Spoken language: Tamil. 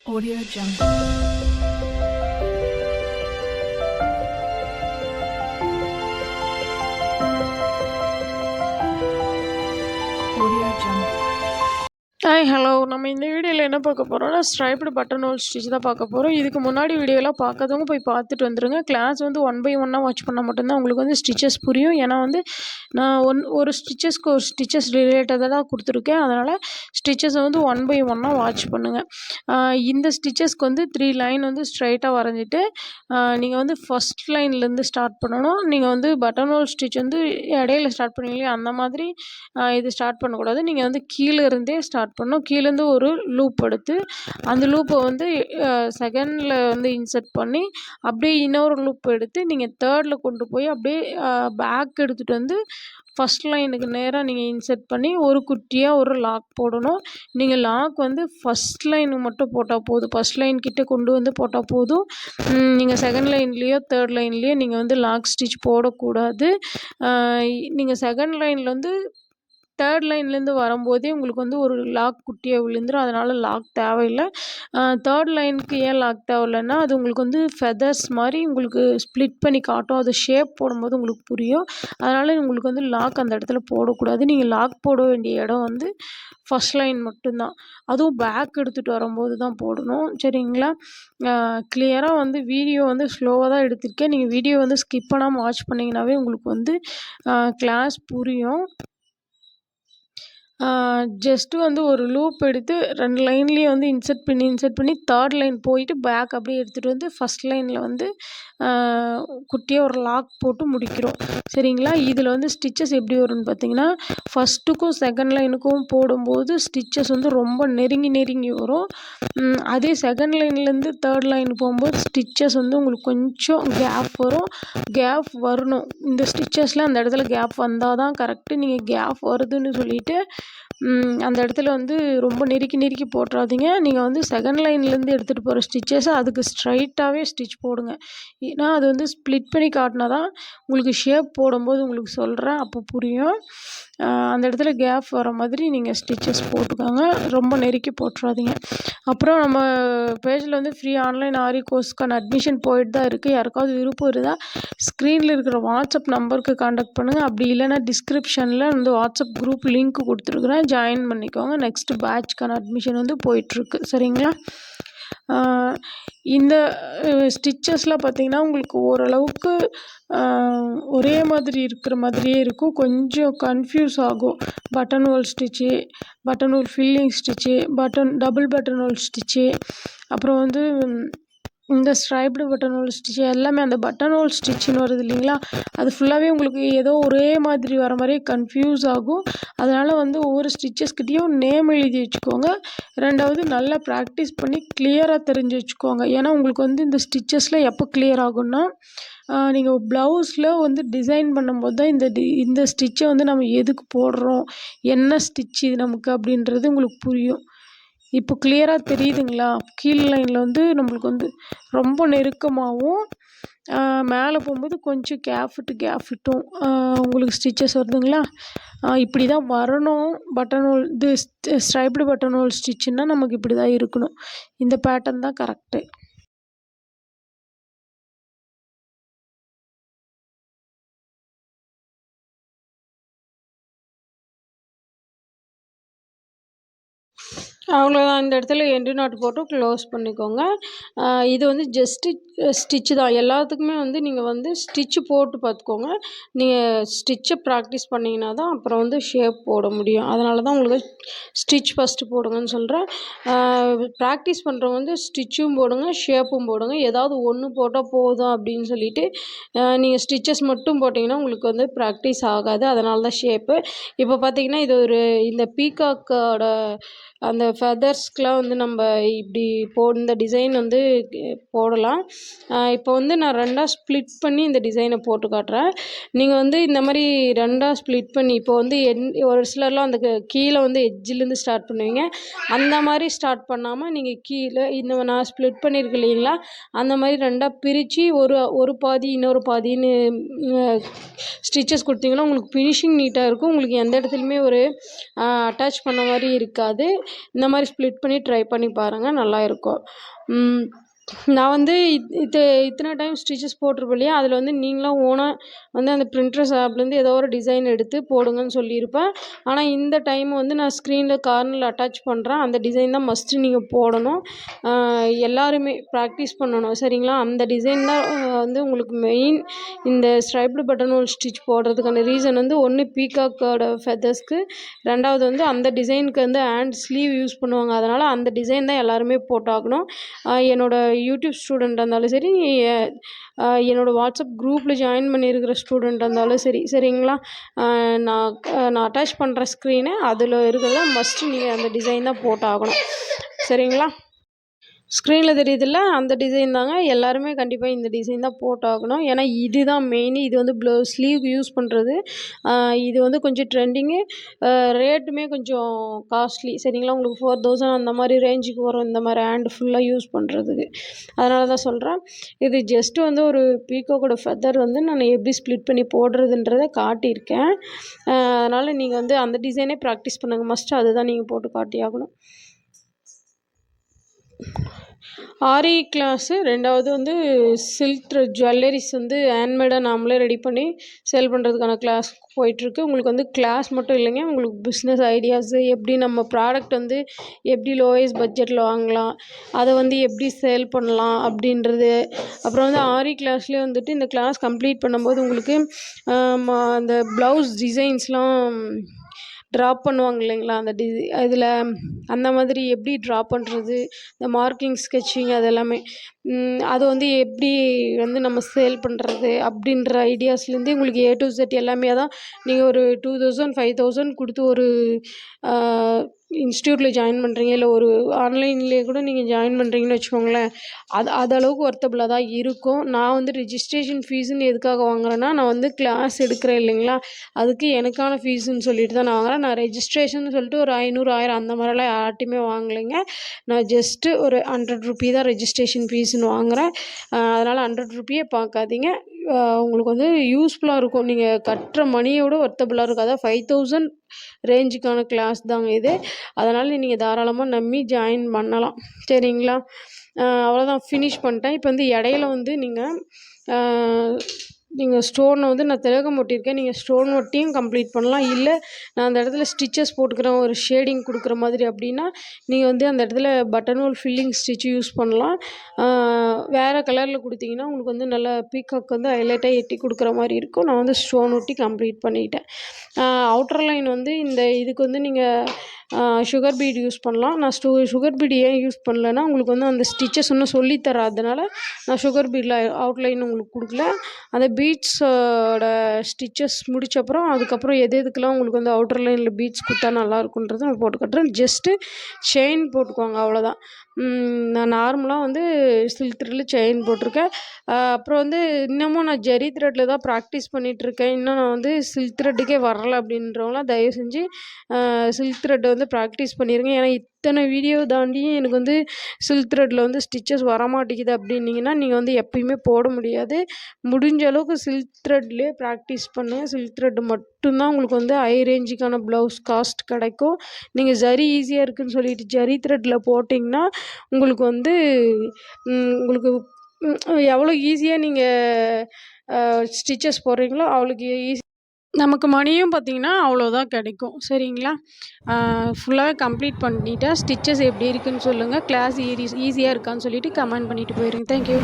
Audio Jungle. Audio Jungle. Hi hello நம்ம இந்த வீடியோவில் என்ன பார்க்க போகிறோம்னா ஸ்ட்ரைப்டு பட்டன் ஹோல் ஸ்டிச் தான் பார்க்க போகிறோம். இதுக்கு முன்னாடி வீடியோலாம் பார்க்காதவங்க போய் பார்த்துட்டு வந்துடுங்க. கிளாஸ் வந்து 1 by 1 வாட்ச் பண்ணால் மட்டும்தான் உங்களுக்கு வந்து ஸ்டிச்சஸ் புரியும். ஏன்னா வந்து நான் ஒரு ஸ்டிச்சஸ் ரிலேட்டடாக கொடுத்துருக்கேன். அதனால் ஸ்டிச்சஸை வந்து 1 by 1 வாட்ச் பண்ணுங்கள். இந்த ஸ்டிச்சஸ்க்கு வந்து 3 லைன் வந்து ஸ்ட்ரைட்டாக வரைஞ்சிட்டு நீங்கள் வந்து ஃபஸ்ட் லைன்லேருந்து ஸ்டார்ட் பண்ணணும். நீங்கள் வந்து பட்டன் ஹோல் ஸ்டிச் வந்து இடையில ஸ்டார்ட் பண்ணுவீங்க, அந்த மாதிரி இது ஸ்டார்ட் பண்ணக்கூடாது. நீங்கள் வந்து கீழே இருந்தே ஸ்டார்ட் பண்ணணும். கீழேருந்து ஒரு லூப் எடுத்து அந்த லூப்பை வந்து செகண்டில் வந்து இன்சர்ட் பண்ணி அப்படியே இன்னொரு லூப் எடுத்து நீங்கள் தேர்டில் கொண்டு போய் அப்படியே பேக் எடுத்துகிட்டு வந்து ஃபஸ்ட் லைனுக்கு நேராக நீங்கள் இன்சர்ட் பண்ணி ஒரு குட்டியாக ஒரு லாக் போடணும். நீங்கள் லாக் வந்து ஃபஸ்ட் லைனுக்கு மட்டும் போட்டால் போதும். ஃபஸ்ட் லைன் கிட்டே கொண்டு வந்து போட்டால் போதும். நீங்கள் செகண்ட் லைன்லேயோ தேர்ட் லைன்லேயோ நீங்கள் வந்து லாக் ஸ்டிச் போடக்கூடாது. நீங்கள் செகண்ட் லைனில் வந்து தேர்ட் லைன்லேருந்து வரும்போதே உங்களுக்கு வந்து ஒரு லாக் குட்டியாக விழுந்துடும். அதனால் லாக் தேவையில்லை. தேர்ட் லைனுக்கு ஏன் லாக் தேவையில்லைன்னா அது உங்களுக்கு வந்து ஃபெதர்ஸ் மாதிரி உங்களுக்கு ஸ்ப்ளிட் பண்ணி காட்டும். அது ஷேப் போடும்போது உங்களுக்கு புரியும். அதனால் உங்களுக்கு வந்து லாக் அந்த இடத்துல போடக்கூடாது. நீங்கள் லாக் போட வேண்டிய இடம் வந்து ஃபஸ்ட் லைன் மட்டும்தான். அதுவும் பேக் எடுத்துகிட்டு வரும்போது தான் போடணும். சரிங்களா? கிளியராக வந்து வீடியோ வந்து ஸ்லோவாக தான் எடுத்திருக்கேன். நீங்கள் வீடியோ வந்து ஸ்கிப் பண்ணாமல் வாட்ச் பண்ணிங்கனாவே உங்களுக்கு வந்து கிளாஸ் புரியும். ஜஸ்ட்டு வந்து ஒரு லூப் எடுத்து 2 லைன்லேயும் வந்து இன்சர்ட் பண்ணி தேர்ட் லைன் போயிட்டு பேக் அப்படியே எடுத்துகிட்டு வந்து ஃபஸ்ட் லைனில் வந்து குட்டியாக ஒரு லாக் போட்டு முடிக்கிறோம். சரிங்களா? இதில் வந்து ஸ்டிச்சஸ் எப்படி வரும்னு பார்த்தீங்கன்னா, ஃபஸ்ட்டுக்கும் செகண்ட் லைனுக்கும் போடும்போது ஸ்டிச்சஸ் வந்து ரொம்ப நெருங்கி வரும். அதே செகண்ட் லைன்லேருந்து தேர்ட் லைன் போகும்போது ஸ்டிச்சஸ் வந்து உங்களுக்கு கொஞ்சம் கேப் வரும். கேப் வரணும். இந்த ஸ்டிச்சஸில் அந்த இடத்துல கேப் வந்தால் தான் கரெக்டு. நீங்கள் கேப் வருதுன்னு சொல்லிவிட்டு அந்த இடத்துல வந்து ரொம்ப நெருக்கி போட்டுறாதீங்க. நீங்கள் வந்து செகண்ட் லைன்லேருந்து எடுத்துகிட்டு போகிற ஸ்டிச்சஸை அதுக்கு ஸ்ட்ரைட்டாகவே ஸ்டிச் போடுங்க. ஏன்னா அது வந்து ஸ்ப்ளிட் பண்ணி காட்டினா தான் உங்களுக்கு ஷேப் போடும்போது உங்களுக்கு சொல்கிறேன், அப்போ புரியும். அந்த இடத்துல கேப் வர மாதிரி நீங்கள் ஸ்டிச்சஸ் போட்டுக்கோங்க. ரொம்ப நெருக்கி போட்டுறாதீங்க. அப்புறம் நம்ம பேஜில் வந்து ஃப்ரீ ஆன்லைன் ஆரி கோர்ஸ்க்கான அட்மிஷன் போயிட்டு தான் இருக்குது. யாருக்காவது விருப்பம் இருந்தால் ஸ்க்ரீனில் இருக்கிற வாட்ஸ்அப் நம்பருக்கு காண்டாக்ட் பண்ணுங்கள். அப்படி இல்லைன்னா டிஸ்கிரிப்ஷனில் வந்து வாட்ஸ்அப் குரூப் லிங்க் கொடுத்துருக்குறேன், ஜாயின் பண்ணிக்கோங்க. நெக்ஸ்ட்டு பேட்ச்க்கான அட்மிஷன் வந்து போயிட்டுருக்கு. சரிங்களா? இந்த ஸ்டிச்சஸ்லாம் பார்த்திங்கன்னா உங்களுக்கு ஓரளவுக்கு ஒரே மாதிரி இருக்கிற மாதிரியே இருக்கும். கொஞ்சம் கன்ஃப்யூஸ் ஆகும். Button whole stitch, button whole filling stitch, double button whole stitch, அப்புறம் வந்து இந்த ஸ்ட்ரைப்டு பட்டன் ஹோல் ஸ்டிச் எல்லாமே அந்த பட்டன் ஹோல் ஸ்டிச்சுன்னு வருது இல்லைங்களா, அது ஃபுல்லாகவே உங்களுக்கு ஏதோ ஒரே மாதிரி வர மாதிரியே கன்ஃப்யூஸ் ஆகும். அதனால் வந்து ஒவ்வொரு ஸ்டிச்சஸ்கிட்டையும் நேம் எழுதி வச்சுக்கோங்க. ரெண்டாவது நல்லா ப்ராக்டிஸ் பண்ணி கிளியராக தெரிஞ்சு வச்சுக்கோங்க. ஏன்னா உங்களுக்கு வந்து இந்த ஸ்டிச்சஸில் எப்போ கிளியர் ஆகும்னா, நீங்கள் ப்ளவுஸில் வந்து டிசைன் பண்ணும்போது தான் இந்த ஸ்டிச்சை வந்து நம்ம எதுக்கு போடுறோம், என்ன ஸ்டிச் இது நமக்கு அப்படின்றது உங்களுக்கு புரியும். இப்போ கிளியராக தெரியுதுங்களா? கீழ் லைனில் வந்து நம்மளுக்கு வந்து ரொம்ப நெருக்கமாகவும் மேலே போகும்போது கொஞ்சம் கேப் விட்டும் உங்களுக்கு ஸ்டிச்சஸ் வருதுங்களா? இப்படி தான் வரணும். பட்டன் ஹோல் இது ஸ்ட்ரைப்டு பட்டன் ஹோல் ஸ்டிச்சுன்னா நமக்கு இப்படி தான் இருக்கணும். இந்த பேட்டர்ன் தான் கரெக்டு. அவ்வளோதான். இந்த இடத்துல எண்டு நாட் போட்டு க்ளோஸ் பண்ணிக்கோங்க. இது வந்து ஜஸ்ட்டு ஸ்டிச்சு தான். எல்லாத்துக்குமே வந்து நீங்கள் வந்து ஸ்டிச்சு போட்டு பார்த்துக்கோங்க. நீங்கள் ஸ்டிச்சை ப்ராக்டிஸ் பண்ணிங்கன்னா தான் அப்புறம் வந்து ஷேப் போட முடியும். அதனால தான் உங்களுக்கு ஸ்டிச் ஃபஸ்ட்டு போடுங்கன்னு சொல்கிறேன். ப்ராக்டிஸ் பண்ணுறவங்க வந்து ஸ்டிச்சும் போடுங்க, ஷேப்பும் போடுங்க. ஏதாவது ஒன்று போட்டால் போதும் அப்படின்னு சொல்லிட்டு நீங்கள் ஸ்டிச்சஸ் மட்டும் போட்டிங்கன்னா உங்களுக்கு வந்து ப்ராக்டிஸ் ஆகாது. அதனால தான் ஷேப்பு. இப்போ பார்த்தீங்கன்னா இது இந்த பீகாக்கோட அந்த ஃபெதர்ஸ்க்கெலாம் வந்து நம்ம இப்படி இந்த டிசைன் வந்து போடலாம். இப்போ வந்து நான் 2ஆக ஸ்ப்ளிட் பண்ணி இந்த டிசைனை போட்டு காட்டுறேன். நீங்கள் வந்து இந்த மாதிரி 2ஆக ஸ்ப்ளிட் பண்ணி இப்போ வந்து ஒரு சிலர்லாம் அந்த கீழே வந்து எட்ஜிலேருந்து ஸ்டார்ட் பண்ணுவீங்க. அந்த மாதிரி ஸ்டார்ட் பண்ணாமல் நீங்கள் கீழே இந்த நான் ஸ்ப்ளிட் பண்ணியிருக்கேன் இல்லைங்களா, அந்த மாதிரி 2ஆக பிரித்து ஒரு பாதி இன்னொரு பாதின்னு ஸ்டிச்சஸ் கொடுத்தீங்கன்னா உங்களுக்கு ஃபினிஷிங் நீட்டாக இருக்கும். உங்களுக்கு எந்த இடத்துலையுமே ஒரு அட்டாச் பண்ண மாதிரி இருக்காது. இந்த மாதிரி ஸ்ப்ளிட் பண்ணி ட்ரை பண்ணி பாருங்கள், நல்லா இருக்கும். நான் வந்து இத்தனை டைம் ஸ்டிச்சஸ் போட்டிருப்பேன் இல்லையா, அதில் வந்து நீங்களாம் ஓனாக வந்து அந்த பிரிண்டர்ஸ் ஆப்லேருந்து ஏதோ ஒரு டிசைன் எடுத்து போடுங்கன்னு சொல்லியிருப்பேன். ஆனால் இந்த டைம் வந்து நான் ஸ்க்ரீனில் கார்னரில் அட்டாச் பண்ணுறேன். அந்த டிசைன் தான் மஸ்ட்டு நீங்கள் போடணும். எல்லாருமே ப்ராக்டிஸ் பண்ணணும், சரிங்களா? அந்த டிசைன் தான் வந்து உங்களுக்கு மெயின். இந்த ஸ்ட்ரைப்டு பட்டன் ஹோல் ஸ்டிச் போடுறதுக்கான ரீசன் வந்து ஒன்று பீகாக்கோட ஃபெதர்ஸ்க்கு, ரெண்டாவது வந்து அந்த டிசைனுக்கு வந்து ஹேண்ட் ஸ்லீவ் யூஸ் பண்ணுவாங்க. அதனால் அந்த டிசைன் தான் எல்லாருமே போட்டாகணும். என்னோடய யூடியூப் ஸ்டூடெண்ட்டாக இருந்தாலும் சரி, என்னோடய வாட்ஸ்அப் குரூப்பில் ஜாயின் பண்ணியிருக்கிற ஸ்டூடெண்ட்டாக இருந்தாலும் சரி, சரிங்களா? நான் அட்டாச் பண்ணுற ஸ்க்ரீனு அதில் இருக்கிறத மஸ்ட்டு நீங்கள் அந்த டிசைன் தான் போட்டாகணும், சரிங்களா? ஸ்க்ரீனில் தெரியுதுல்ல, அந்த டிசைன் தாங்க. எல்லாருமே கண்டிப்பாக இந்த டிசைன் தான் போட்டாகணும். ஏன்னா இது தான் மெயின். இது வந்து ஸ்லீவ்க்கு யூஸ் பண்ணுறது. இது வந்து கொஞ்சம் ட்ரெண்டிங்கு. ரேட்டுமே கொஞ்சம் காஸ்ட்லி, சரிங்களா? உங்களுக்கு 4000 அந்த மாதிரி ரேஞ்சுக்கு வரும் இந்த மாதிரி ஹேண்டு ஃபுல்லாக யூஸ் பண்ணுறதுக்கு. அதனால தான் சொல்கிறேன். இது ஜஸ்ட்டு வந்து ஒரு பீகாக்கோட ஃபெதர் வந்து நான் எப்படி ஸ்ப்ளிட் பண்ணி போடுறதுன்றதை காட்டியிருக்கேன். அதனால் நீங்கள் வந்து அந்த டிசைனே ப்ராக்டிஸ் பண்ணுங்கள். மஸ்ட்டு அதுதான் நீங்கள் போட்டு காட்டியாகணும். ஆரி கிளாஸு, ரெண்டாவது வந்து சில்க் த்ரெட் ஜுவல்லரிஸ் வந்து ஹேண்ட்மேடாக நாமளே ரெடி பண்ணி சேல் பண்ணுறதுக்கான கிளாஸ் போயிட்டுருக்கு. உங்களுக்கு வந்து கிளாஸ் மட்டும் இல்லைங்க, உங்களுக்கு பிஸ்னஸ் ஐடியாஸு, எப்படி நம்ம ப்ராடக்ட் வந்து எப்படி லோயஸ்ட் பட்ஜெட்டில் வாங்கலாம், அதை வந்து எப்படி சேல் பண்ணலாம் அப்படின்றது. அப்புறம் வந்து ஆரி கிளாஸ்லேயே வந்துட்டு இந்த கிளாஸ் கம்ப்ளீட் பண்ணும்போது உங்களுக்கு அந்த ப்ளவுஸ் டிசைன்ஸ்லாம் ட்ராப் பண்ணுவாங்க இல்லைங்களா, அந்த இதில் அந்த மாதிரி எப்படி ட்ரா பண்ணுறது, இந்த மார்க்கிங் ஸ்கெட்சிங் அது எல்லாமே, அது வந்து எப்படி வந்து நம்ம சேல் பண்ணுறது அப்படின்ற ஐடியாஸ்லேருந்து உங்களுக்கு ஏ டு இசட் எல்லாமே தான். நீங்கள் ஒரு 2000 5000 கொடுத்து ஒரு இன்ஸ்டியூட்டில் ஜாயின் பண்ணுறீங்க, இல்லை ஒரு ஆன்லைன்லேயே கூட நீங்கள் ஜாயின் பண்ணுறீங்கன்னு வச்சுக்கோங்களேன், அது அளவுக்கு ஒர்த்தபுளாக தான் இருக்கும். நான் வந்து ரிஜிஸ்ட்ரேஷன் ஃபீஸுன்னு எதுக்காக வாங்குறேன்னா, நான் வந்து கிளாஸ் எடுக்கிறேன் இல்லைங்களா, அதுக்கு எனக்கான ஃபீஸுன்னு சொல்லிட்டு தான் நான் வாங்குறேன். நான் ரெஜிஸ்ட்ரேஷன் சொல்லிட்டு ஒரு 500 1000 அந்த மாதிரிலாம் யார்ட்டையுமே வாங்கலைங்க. நான் ஜஸ்ட்டு ஒரு 100 ரூபீ தான் ரெஜிஸ்ட்ரேஷன் ஃபீஸுன்னு வாங்குகிறேன். அதனால் 100 ரூபீயே பார்க்காதீங்க. உங்களுக்கு வந்து யூஸ்ஃபுல்லாக இருக்கும். நீங்கள் கட்டுற மணியோட ஒர்த்தபுளாக இருக்கும். அதாவது 5000 ரேஞ்சுக்கான கிளாஸ் தாங்க இது. அதனால் நீங்கள் தாராளமாக நம்பி ஜாயின் பண்ணலாம், சரிங்களா? அவ்வளோதான், ஃபினிஷ் பண்ணிட்டேன். இப்போ வந்து இடையில வந்து நீங்கள் ஸ்டோனை வந்து நான் திலகம் ஒட்டியிருக்கேன். நீங்கள் ஸ்டோன் ஒட்டியும் கம்ப்ளீட் பண்ணலாம். இல்லை நான் அந்த இடத்துல ஸ்டிச்சஸ் போட்டுக்கிறேன், ஒரு ஷேடிங் கொடுக்குற மாதிரி அப்படின்னா, நீங்கள் வந்து அந்த இடத்துல button whole filling stitch use பண்ணலாம். வேறு கலரில் கொடுத்தீங்கன்னா உங்களுக்கு வந்து நல்லா பீகாக் வந்து ஹைலைட்டாக எட்டி கொடுக்குற மாதிரி இருக்கும். நான் வந்து ஸ்டோன் ஒட்டி கம்ப்ளீட் பண்ணிட்டேன். அவுட்டர் லைன் வந்து இந்த இதுக்கு வந்து நீங்கள் சுகர் பீட் யூஸ் பண்ணலாம். நான் சுகர் பீட் ஏன் யூஸ் பண்ணலன்னா, உங்களுக்கு வந்து அந்த ஸ்டிச்சஸ் இன்னும் சொல்லித் தராதனால நான் சுகர் பீடில் அவுட்லைன் உங்களுக்கு கொடுக்கல. அந்த பீட்ஸோட ஸ்டிச்சஸ் முடிச்சப்புறம் அதுக்கப்புறம் எதுக்கெல்லாம் உங்களுக்கு வந்து அவுட்டர் லைனில் பீட்ஸ் கொடுத்தா நல்லாயிருக்குன்றதை நான் போட்டு காட்டுறேன். ஜஸ்ட்டு செயின் போட்டுக்கோங்க, அவ்வளோதான். நான் நார்மலாக வந்து சில்க் த்ரெட்டில் செயின் போட்டிருக்கேன். அப்புறம் வந்து இன்னமும் நான் ஜெரி த்ரெட்டில் தான் ப்ராக்டிஸ் பண்ணிகிட்ருக்கேன். இன்னும் நான் வந்து சில்க் த்ரெட்டுக்கே வரலை அப்படின்றவங்களாம் தயவு செஞ்சு சில்க் த்ரெட்டை வந்து ப்ராக்டிஸ் பண்ணிடுங்க. ஏன்னா இத்தனை வீடியோ தாண்டியும் எனக்கு வந்து சில்க் த்ரெட்டில் வந்து ஸ்டிச்சஸ் வரமாட்டேங்குது அப்படின்னீங்கன்னா, நீங்கள் வந்து எப்பயுமே போட முடியாது. முடிஞ்ச அளவுக்கு சில்க் த்ரெட்லேயே ப்ராக்டிஸ் பண்ணுங்கள். சில்க் த்ரெட் மட்டும்தான் உங்களுக்கு வந்து ஹை ரேஞ்சுக்கான ப்ளவுஸ் காஸ்ட் கிடைக்கும். நீங்கள் ஜரி ஈஸியாக இருக்குதுன்னு சொல்லிட்டு ஜரி த்ரெட்டில் போட்டிங்கன்னா உங்களுக்கு வந்து உங்களுக்கு எவ்வளோ ஈஸியாக நீங்கள் ஸ்டிச்சஸ் போடுறீங்களோ அவ்வளோக்கு ஈஸி நமக்கு மணியும் பார்த்திங்கன்னா அவ்வளோதான் கிடைக்கும், சரிங்களா? ஃபுல்லாகவே கம்ப்ளீட் பண்ணிட்டேன். ஸ்டிச்சஸ் எப்படி இருக்குதுன்னு சொல்லுங்கள். கிளாஸ் ஈஸியாக இருக்கான்னு சொல்லிவிட்டு கமெண்ட் பண்ணிவிட்டு போயிடுங்க. தேங்க்யூ.